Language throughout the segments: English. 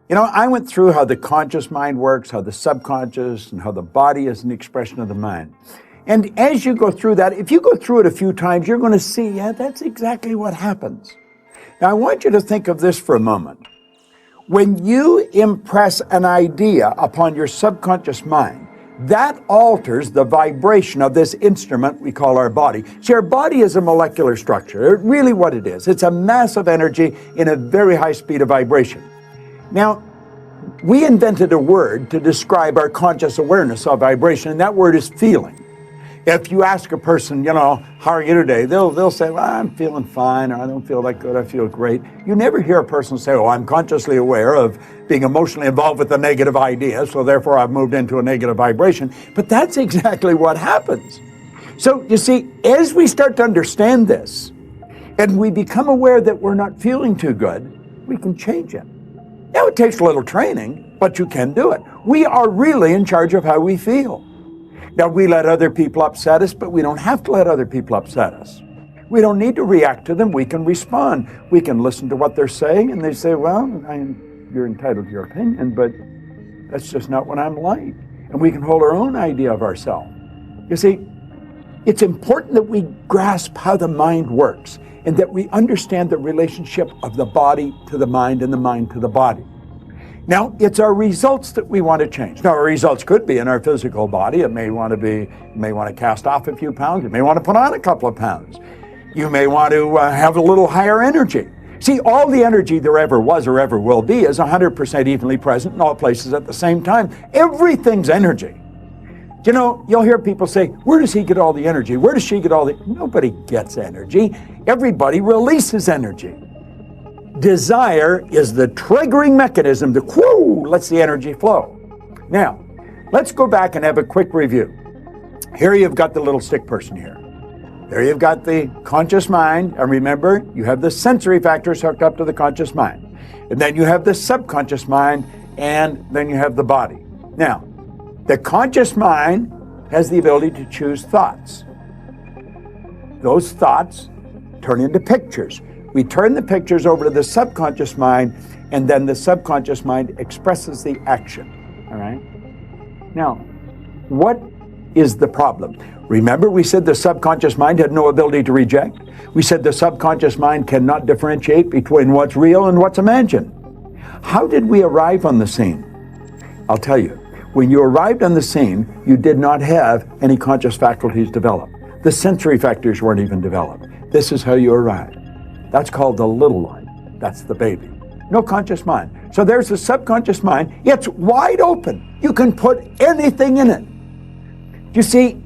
You know, I went through how the conscious mind works, how the subconscious, and how the body is an expression of the mind. And as you go through that, if you go through it a few times, you're going to see, yeah, that's exactly what happens. Now, I want you to think of this for a moment. When you impress an idea upon your subconscious mind, that alters the vibration of this instrument we call our body. See, our body is a molecular structure. Really what it is. It's a mass of energy in a very high speed of vibration. Now, we invented a word to describe our conscious awareness of vibration, and that word is feeling. If you ask a person, how are you today? They'll say, well, I'm feeling fine, or I don't feel that good, I feel great. You never hear a person say, oh, I'm consciously aware of being emotionally involved with a negative idea, so therefore I've moved into a negative vibration. But that's exactly what happens. So you see, as we start to understand this, and we become aware that we're not feeling too good, we can change it. Now, it takes a little training, but you can do it. We are really in charge of how we feel. Now, we let other people upset us, but we don't have to let other people upset us. We don't need to react to them. We can respond. We can listen to what they're saying, and they say, well, you're entitled to your opinion, but that's just not what I'm like. And we can hold our own idea of ourselves. You see, it's important that we grasp how the mind works and that we understand the relationship of the body to the mind and the mind to the body. Now, it's our results that we want to change. Now, our results could be in our physical body. It may want to cast off a few pounds. You may want to put on a couple of pounds. You may want to have a little higher energy. See, all the energy there ever was or ever will be is 100% evenly present in all places at the same time. Everything's energy. You'll hear people say, where does he get all the energy? Where does she get all the... Nobody gets energy. Everybody releases energy. Desire is the triggering mechanism that lets the energy flow. Now, let's go back and have a quick review. Here you've got the little stick person here. There you've got the conscious mind, and remember, you have the sensory factors hooked up to the conscious mind. And then you have the subconscious mind, and then you have the body. Now, the conscious mind has the ability to choose thoughts. Those thoughts turn into pictures. We turn the pictures over to the subconscious mind, and then the subconscious mind expresses the action, all right? Now, what is the problem? Remember, we said the subconscious mind had no ability to reject. We said the subconscious mind cannot differentiate between what's real and what's imagined. How did we arrive on the scene? I'll tell you. When you arrived on the scene, you did not have any conscious faculties developed. The sensory factors weren't even developed. This is how you arrived. That's called the little one. That's the baby. No conscious mind. So there's the subconscious mind. It's wide open. You can put anything in it. You see,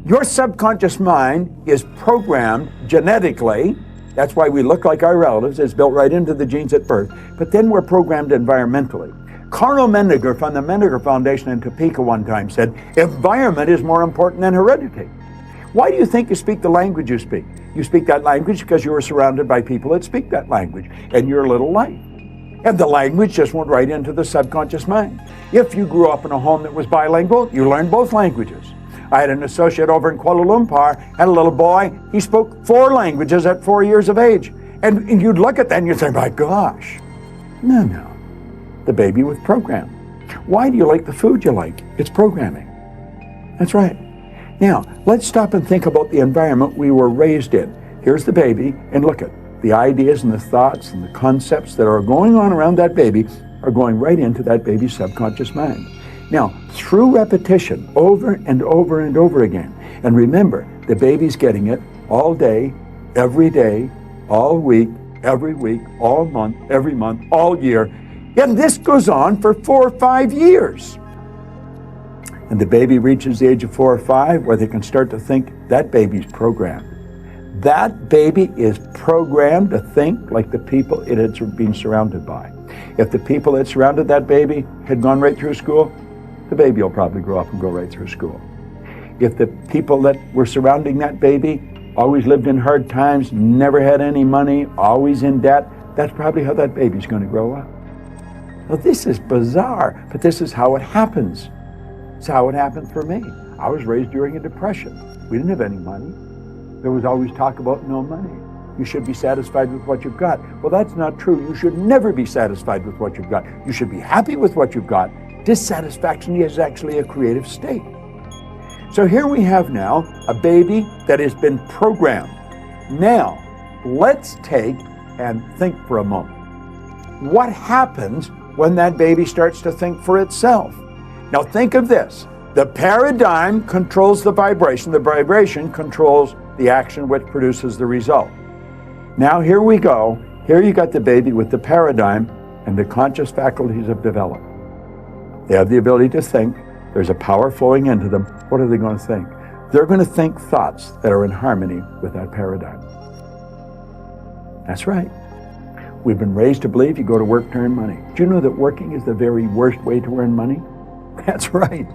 your subconscious mind is programmed genetically. That's why we look like our relatives. It's built right into the genes at birth. But then we're programmed environmentally. Carl Mendinger from the Mendinger Foundation in Topeka one time said, environment is more important than heredity. Why do you think you speak the language you speak? You speak that language because you were surrounded by people that speak that language, and you're a little light. And the language just went right into the subconscious mind. If you grew up in a home that was bilingual, you learned both languages. I had an associate over in Kuala Lumpur, had a little boy, he spoke 4 languages at 4 years of age. And you'd look at that and you'd say, my gosh. No. The baby was programmed. Why do you like the food you like? It's programming. That's right. Now, let's stop and think about the environment we were raised in. Here's the baby, and look at the ideas and the thoughts and the concepts that are going on around that baby are going right into that baby's subconscious mind. Now, through repetition, over and over and over again, and remember, the baby's getting it all day, all week, every week, all month, every month, all year. And this goes on for 4 or 5 years. And the baby reaches the age of 4 or 5 where they can start to think that baby's programmed. That baby is programmed to think like the people it had been surrounded by. If the people that surrounded that baby had gone right through school, the baby will probably grow up and go right through school. If the people that were surrounding that baby always lived in hard times, never had any money, always in debt, that's probably how that baby's going to grow up. Well, this is bizarre, but this is how it happens. It's how it happened for me. I was raised during a depression. We didn't have any money. There was always talk about no money. You should be satisfied with what you've got. Well, that's not true. You should never be satisfied with what you've got. You should be happy with what you've got. Dissatisfaction is actually a creative state. So here we have now a baby that has been programmed. Now, let's take and think for a moment. What happens when that baby starts to think for itself? Now think of this. The paradigm controls the vibration controls the action which produces the result. Now here we go. Here you got the baby with the paradigm, and the conscious faculties have developed. They have the ability to think. There's a power flowing into them. What are they going to think? They're going to think thoughts that are in harmony with that paradigm. That's right. We've been raised to believe you go to work to earn money. Do you know that working is the very worst way to earn money? That's right.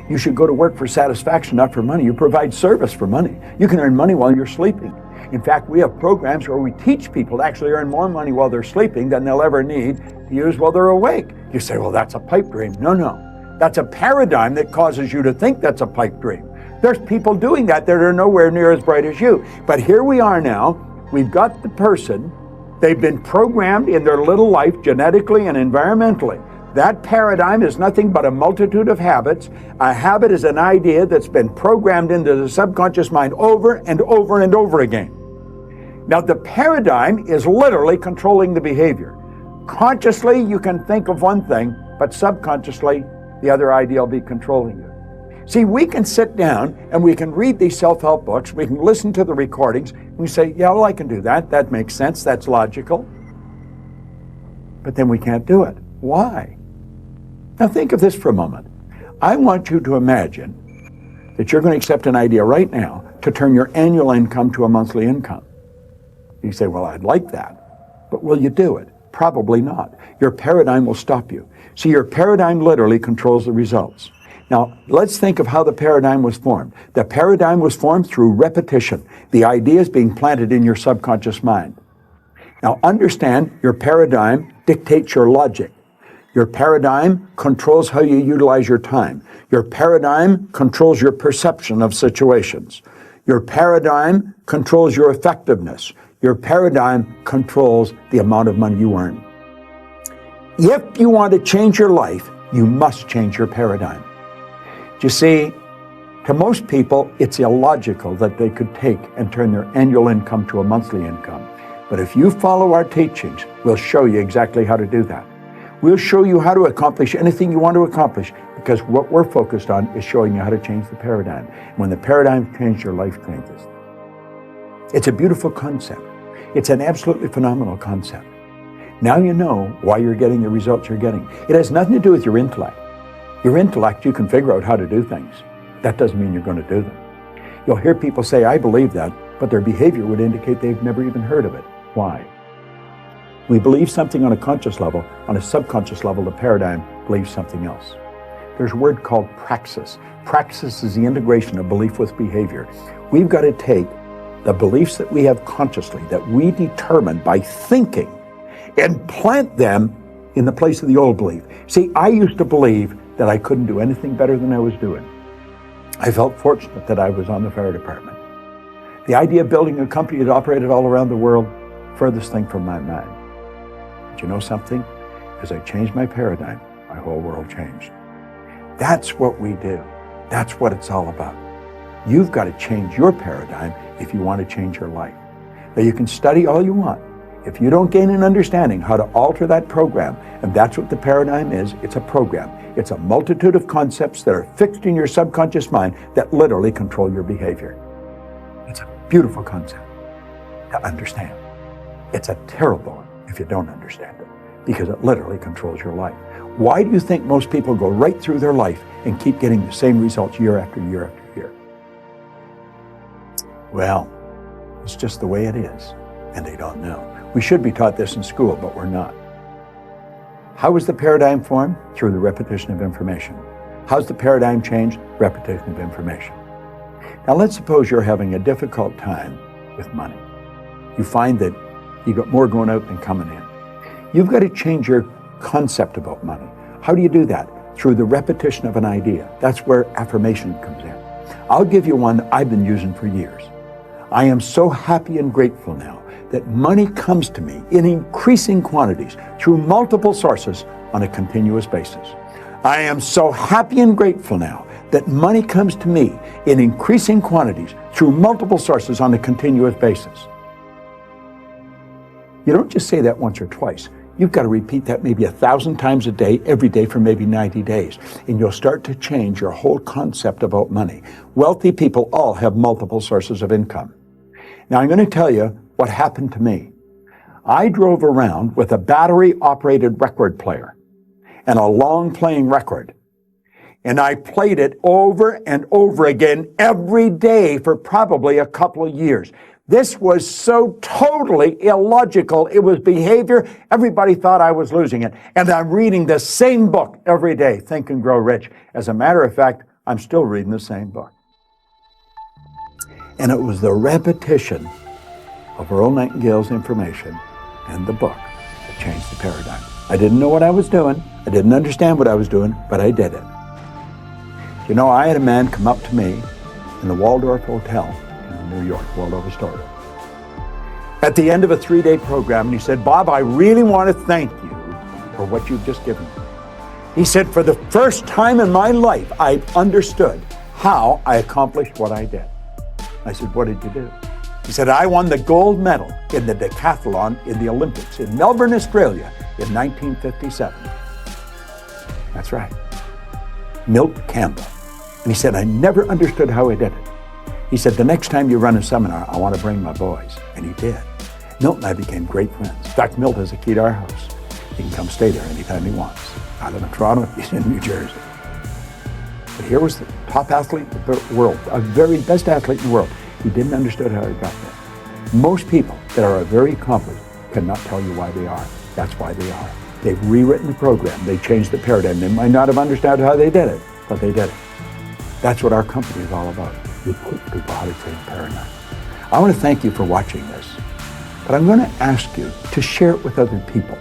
You should go to work for satisfaction, not for money. You provide service for money. You can earn money while you're sleeping. In fact, we have programs where we teach people to actually earn more money while they're sleeping than they'll ever need to use while they're awake. You say, well, that's a pipe dream. No. That's a paradigm that causes you to think that's a pipe dream. There's people doing that are nowhere near as bright as you. But here we are now. We've got the person. They've been programmed in their little life genetically and environmentally. That paradigm is nothing but a multitude of habits. A habit is an idea that's been programmed into the subconscious mind over and over and over again. Now, the paradigm is literally controlling the behavior. Consciously, you can think of one thing, but subconsciously, the other idea will be controlling you. See, we can sit down and we can read these self-help books, we can listen to the recordings, and we say, yeah, well, I can do that. That makes sense. That's logical. But then we can't do it. Why? Now think of this for a moment. I want you to imagine that you're going to accept an idea right now to turn your annual income to a monthly income. You say, well, I'd like that. But will you do it? Probably not. Your paradigm will stop you. See, your paradigm literally controls the results. Now, let's think of how the paradigm was formed. The paradigm was formed through repetition. The ideas being planted in your subconscious mind. Now, understand your paradigm dictates your logic. Your paradigm controls how you utilize your time. Your paradigm controls your perception of situations. Your paradigm controls your effectiveness. Your paradigm controls the amount of money you earn. If you want to change your life, you must change your paradigm. You see, to most people, it's illogical that they could take and turn their annual income to a monthly income. But if you follow our teachings, we'll show you exactly how to do that. We'll show you how to accomplish anything you want to accomplish, because what we're focused on is showing you how to change the paradigm. When the paradigm changes, your life changes. It's a beautiful concept. It's an absolutely phenomenal concept. Now you know why you're getting the results you're getting. It has nothing to do with your intellect. Your intellect, you can figure out how to do things. That doesn't mean you're going to do them. You'll hear people say, I believe that, but their behavior would indicate they've never even heard of it. Why? We believe something on a conscious level. On a subconscious level, the paradigm believes something else. There's a word called praxis. Praxis is the integration of belief with behavior. We've got to take the beliefs that we have consciously, that we determine by thinking, and plant them in the place of the old belief. See, I used to believe that I couldn't do anything better than I was doing. I felt fortunate that I was on the fire department. The idea of building a company that operated all around the world, furthest thing from my mind. But you know something? As I changed my paradigm, my whole world changed. That's what we do. That's what it's all about. You've got to change your paradigm if you want to change your life. Now you can study all you want. If you don't gain an understanding how to alter that program, and that's what the paradigm is, it's a program. It's a multitude of concepts that are fixed in your subconscious mind that literally control your behavior. It's a beautiful concept to understand. It's a terrible one if you don't understand it, because it literally controls your life. Why do you think most people go right through their life and keep getting the same results year after year after year? Well, it's just the way it is, and they don't know. We should be taught this in school, but we're not. How is the paradigm formed? Through the repetition of information. How's the paradigm changed? Repetition of information. Now let's suppose you're having a difficult time with money. You find that you got more going out than coming in. You've got to change your concept about money. How do you do that? Through the repetition of an idea. That's where affirmation comes in. I'll give you one I've been using for years. I am so happy and grateful now that money comes to me in increasing quantities through multiple sources on a continuous basis. I am so happy and grateful now that money comes to me in increasing quantities through multiple sources on a continuous basis. You don't just say that once or twice. You've got to repeat that maybe 1,000 times a day, every day for maybe 90 days, and you'll start to change your whole concept about money. Wealthy people all have multiple sources of income. Now, I'm going to tell you what happened to me. I drove around with a battery-operated record player and a long-playing record, and I played it over and over again every day for probably a couple of years. This was so totally illogical. It was behavior. Everybody thought I was losing it. And I'm reading the same book every day, Think and Grow Rich. As a matter of fact, I'm still reading the same book. And it was the repetition of Earl Nightingale's information and the book that changed the paradigm. I didn't know what I was doing. I didn't understand what I was doing, but I did it. You know, I had a man come up to me in the Waldorf Hotel in New York, Waldorf Astoria, at the end of a 3-day program, and he said, "Bob, I really want to thank you for what you've just given me." He said, "For the first time in my life, I understood how I accomplished what I did." I said, "What did you do?" He said, "I won the gold medal in the decathlon in the Olympics in Melbourne, Australia in 1957. That's right. Milt Campbell. And he said, "I never understood how I did it." He said, "The next time you run a seminar, I want to bring my boys." And he did. Milt and I became great friends. In fact, Milt has a key to our house. He can come stay there anytime he wants. I live in Toronto, he's in New Jersey. But here was the top athlete in the world, a very best athlete in the world. He didn't understand how he got there. Most people that are very accomplished cannot tell you why they are. That's why they are. They've rewritten the program. They changed the paradigm. They might not have understood how they did it, but they did it. That's what our company is all about. We teach people how to change paradigm. I want to thank you for watching this, but I'm going to ask you to share it with other people.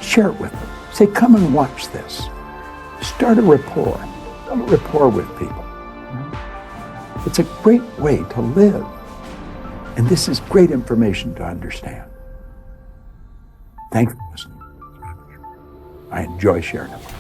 Share it with them. Say, "Come and watch this." Start a rapport. Build a rapport with people. It's a great way to live. And this is great information to understand. Thanks for listening. I enjoy sharing it with you.